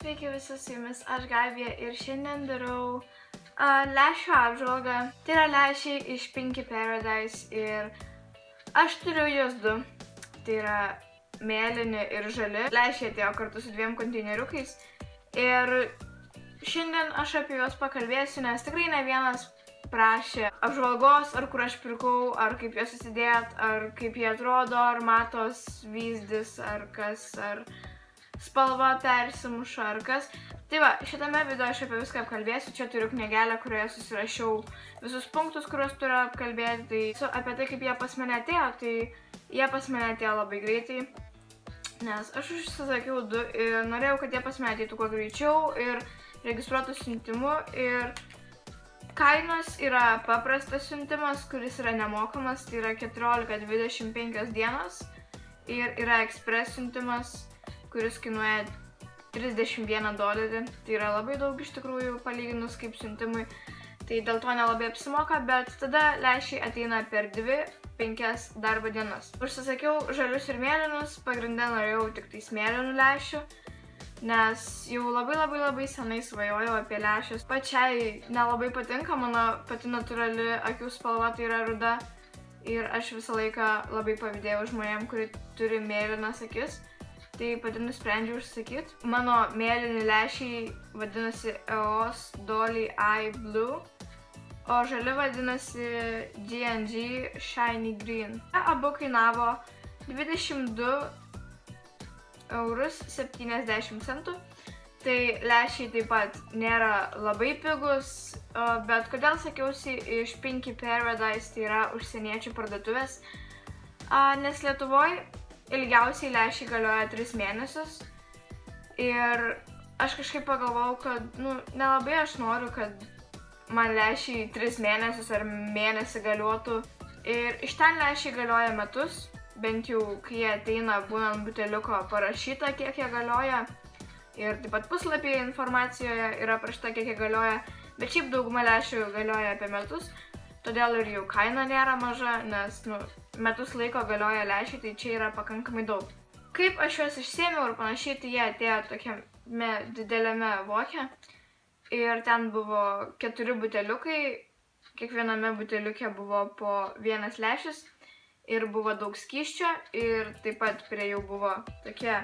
Sveiki visi, su jumis aš Gabija ir šiandien darau lęšių apžvalgą. Tai yra lęšiai iš Pinky Paradise ir aš turiu juos du. Tai yra mėlyni ir žali. Lęšiai atėjo kartu su dviem konteineriukais ir šiandien aš apie juos pakalbėsiu, nes tikrai ne vienas prašė apžvalgos, ar kur aš pirkau, ar kaip juos įsidėt, ar kaip jie atrodo, ar matos vyzdis, ar kas, ar spalva persimuša ar kas. Tai va, šitame video aš apie viską apkalbėsiu. Čia turiu knygelę, kurioje susirašiau visus punktus, kuriuos turiu apkalbėti. Tai apie tai, kaip jie pas mane atėjo, tai jie pas mane atėjo labai greitai. Nes aš užsisakiau du ir norėjau, kad jie pas mane ateitų kuo greičiau ir registruotų siuntimu. Ir kainos yra paprastas siuntimas, kuris yra nemokamas, tai yra 14-25 dienos. Ir yra ekspres siuntimas, kuris kainuoja $31. Tai yra labai daug iš tikrųjų palyginus kaip siuntimui. Tai dėl to nelabai apsimoka, bet tada lęšiai ateina per 2-5 darbo dienas. Užsisakiau žalius ir mėlynus, pagrinde norėjau tik tais mėlynų lęšių, nes jau labai senai svajojau apie lęšius. Pačiai nelabai patinka, mano pati natūrali akių spalva tai yra ruda ir aš visą laiką labai pavydėjau žmonėm, kurie turi mėlynas akis. Tai pati nusprendžiau užsakyti. Mano mėlyni lęšiai vadinasi EOS Dolly Eye Blue, o žali vadinasi G&G Shiny Green. Abu kainavo €22.70. Tai lęšiai taip pat nėra labai pigus, bet kodėl sakiausi iš Pinky Paradise, tai yra užsieniečių parduotuvės, nes Lietuvoje ilgiausiai lęšiai galioja 3 mėnesius ir aš kažkaip pagalvojau, kad nelabai aš noriu, kad man lęšiai 3 mėnesius ar mėnesį galiotų. Ir iš ten lęšiai galioja metus, bent jau kai jie ateina būnant buteliuko parašyta, kiek jie galioja. Ir taip pat puslapyje informacijoje yra parašyta, kiek jie galioja, bet šiaip dauguma lęšių galioja apie metus. Todėl ir jų kaina nėra maža, nes metus laiko galioja lęšiai, tai čia yra pakankamai daug. Kaip aš juos išsėmiau ir panašiai, tai jie atėjo tokiame dideliame voke. Ir ten buvo 4 buteliukai, kiekviename buteliuke buvo po 1 lęšis ir buvo daug skysčio. Ir taip pat prie jų buvo tokie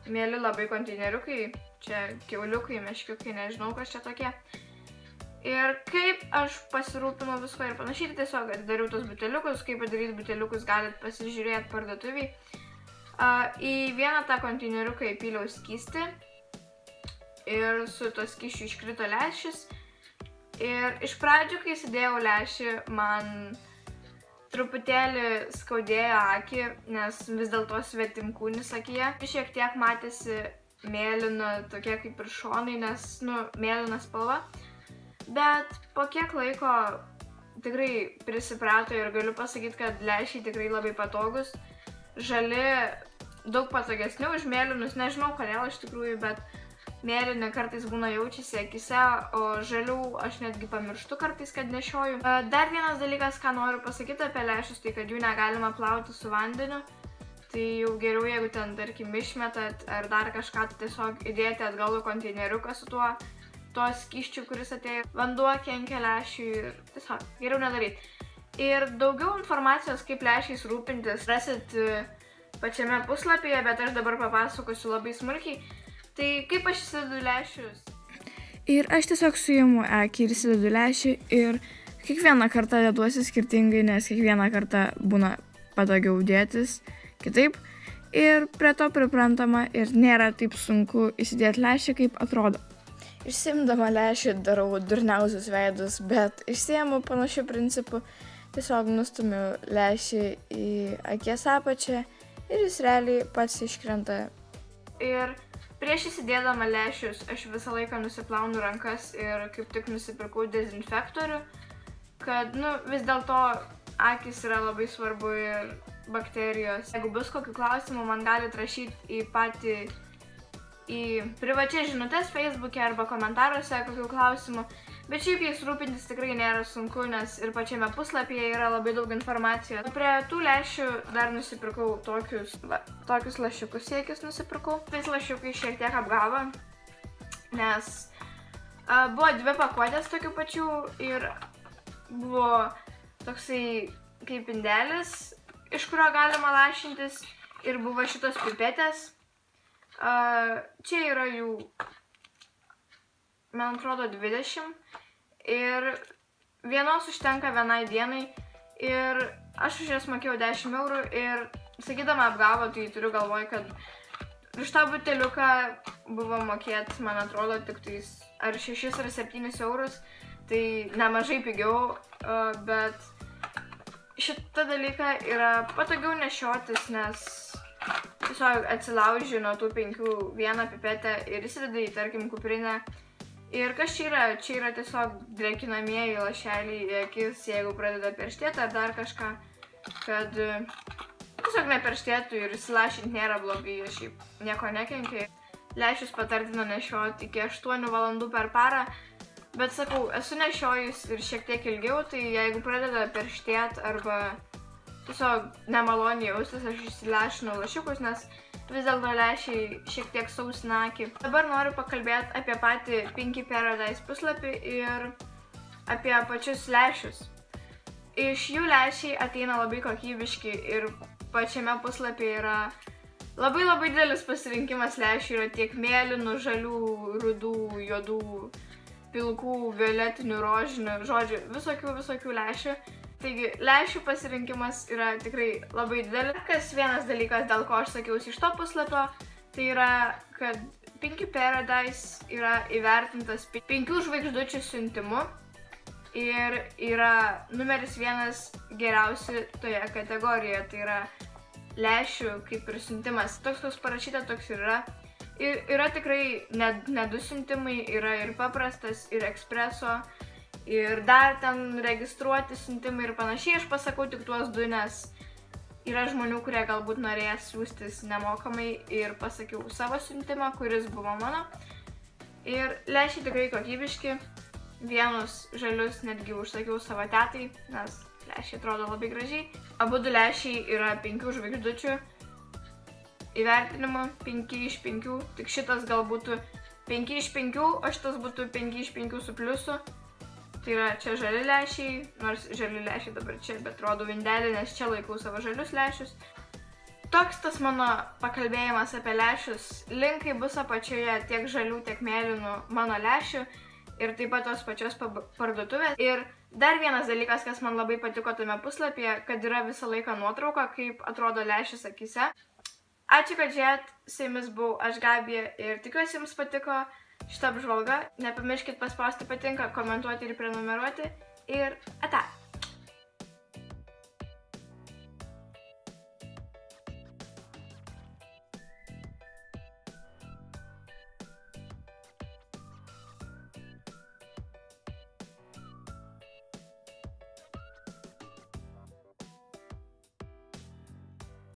mėly labai konteineriukai, čia kiauliukai, meškiukai, nežinau kas čia tokie. Ir kaip aš pasirūpinau visko ir panašiai, tai tiesiog atidariau tos buteliukus, kaip padaryti buteliukus galit pasižiūrėti parduotuviai. Į vieną tą konteineriuką įpyliau skystį ir su to skysčiu iškrito lęšis. Ir iš pradžių, kai įsidėjau lęšį, man truputėlį skaudėjo akį, nes vis dėlto svetimkūnis akyje. Šiek tiek matėsi mėlyna, tokie kaip ir šonai, nes, mėlyna spalva. Bet po kiek laiko tikrai prisiprato ir galiu pasakyti, kad lęšiai tikrai labai patogus. Žali daug patogesni už mėlynus, nežinau kodėl iš tikrųjų, bet mėlyni kartais būna jaučiasi akise, o žalių aš netgi pamirštu kartais, kad nešioju. Dar vienas dalykas, ką noriu pasakyti apie lęšius, tai kad jų negalima plauti su vandeniu. Tai jau geriau, jeigu ten, tarkim, išmetat ar dar kažką, tai tiesiog įdėti atgal į konteineriuką su tuo skysčiu, kuris atėjo. Vanduo kenkia lęšiui ir tiesiog geriau nedaryti. Ir daugiau informacijos, kaip lęšiais rūpintis, rasit pačiame puslapyje, bet aš dabar papasakosiu labai smulkiai. Tai kaip aš įsidedu lęšius? Ir aš tiesiog suimu akį ir įsidedu lęšį ir kiekvieną kartą deduosi skirtingai, nes kiekvieną kartą būna patogiau dėtis kitaip. Ir prie to priprantama ir nėra taip sunku įsidėti lęšį, kaip atrodo. Išsiimdama lęšį darau durniausius veidus, bet išsiimu panašių principų. Tiesiog nustumiu lęšį į akies apačią ir jis realiai pats iškrenta. Ir prieš įsidėdama lęšius aš visą laiką nusiplaunu rankas ir kaip tik nusipirkau dezinfektorių, kad vis dėlto akys yra labai svarbu ir bakterijos. Jeigu bus kokių klausimų, man galite rašyti į privačias žinutes Facebook'e arba komentaruose kokių klausimų, bet šiaip jais rūpintis tikrai nėra sunku, nes ir pačiame puslapyje yra labai daug informacijos. Prie tų lęšių dar nusipirkau tokius lašiukus, siekis nusipirkau. Tais lašiukai šiek tiek apgavo, nes buvo 2 pakuotės tokių pačių ir buvo toksai kaip indelis, iš kurio galima lašintis ir buvo šitos pipetės. Čia yra jų, man atrodo, 20 ir vienos užtenka vienai dienai ir aš už jas mokėjau 10 eurų ir sakydama apgavo, tai turiu galvoj, kad už tą buteliuką buvo mokėt, man atrodo, tik tais ar 6 ar 7 eurus, tai nemažai pigiau, bet šitą dalyką yra patogiau nešiotis, nes tiesiog atsilauži nuo tų 5 vieną pipetę ir įsidedi į, tarkim, kuprinę. Ir kas čia yra? Čia yra tiesiog drėkinamieji lašeliai į akis, jeigu pradeda perštėti ar dar kažką, kad tiesiog neperštėtų ir įsilašinti nėra blogai, aš šiaip nieko nekenkiu. Lęšius patartina nešioti iki 8 valandų per parą, bet sakau, esu nešiojus ir šiek tiek ilgiau, tai jeigu pradeda perštėti arba tiesiog nemaloniai jaustis, aš įsilašinu lašiukus, nes vis dėlto lęšiai šiek tiek sausina akį. Dabar noriu pakalbėti apie patį Pinky Paradise puslapį ir apie pačius lęšius. Iš jų lęšiai ateina labai kokybiški ir pačiame puslapyje yra labai didelis pasirinkimas lęšių. Yra tiek mėlynų, žalių, rudų, juodų, pilkų, violetinių, rožinių, žodžiu, visokių lęšių. Taigi, lęšių pasirinkimas yra tikrai labai didelis. Kas vienas dalykas, dėl ko aš sakiausi iš to puslapio, tai yra, kad Pinky Paradise yra įvertintas 5 žvaigždučių siuntimu ir yra numeris 1 geriausi toje kategorijoje, tai yra lęšių kaip ir siuntimas. Toks, koks parašyta, toks ir yra. Ir yra tikrai ne 2 siuntimai, yra ir paprastas, ir ekspreso. Ir dar ten registruoti siuntimai ir panašiai, aš pasakau tik tuos 2, nes yra žmonių, kurie galbūt norės siųstis nemokamai ir pasakiau savo siuntimą, kuris buvo mano. Ir lęšiai tikrai kokybiški, vienus žalius netgi užsakiau savo tetai, nes lęšiai atrodo labai gražiai. Abu 2 lęšiai yra 5 žvaigždučių įvertinimu, 5 iš 5, tik šitas gal būtų 5 iš 5, o šitas būtų 5 iš 5 su pliusu. Tai yra čia žali lęšiai, nors žali lęšiai dabar čia, bet rodau indelį, nes čia laikau savo žalius lęšius. Toks tas mano pakalbėjimas apie lęšius. Linkai bus apačioje tiek žalių, tiek mėlynų mano lęšių ir taip pat tos pačios parduotuvės. Ir dar vienas dalykas, kas man labai patiko tame puslapyje, kad yra visą laiką nuotrauka, kaip atrodo lęšis akise. Ačiū, kad žiūrėt, su jumis buvau aš, Gabija, ir tikiuosi jums patiko šitą apžvalgą. Nepamirškit paspausti patinka, komentuoti ir prenumeruoti. Ir ate!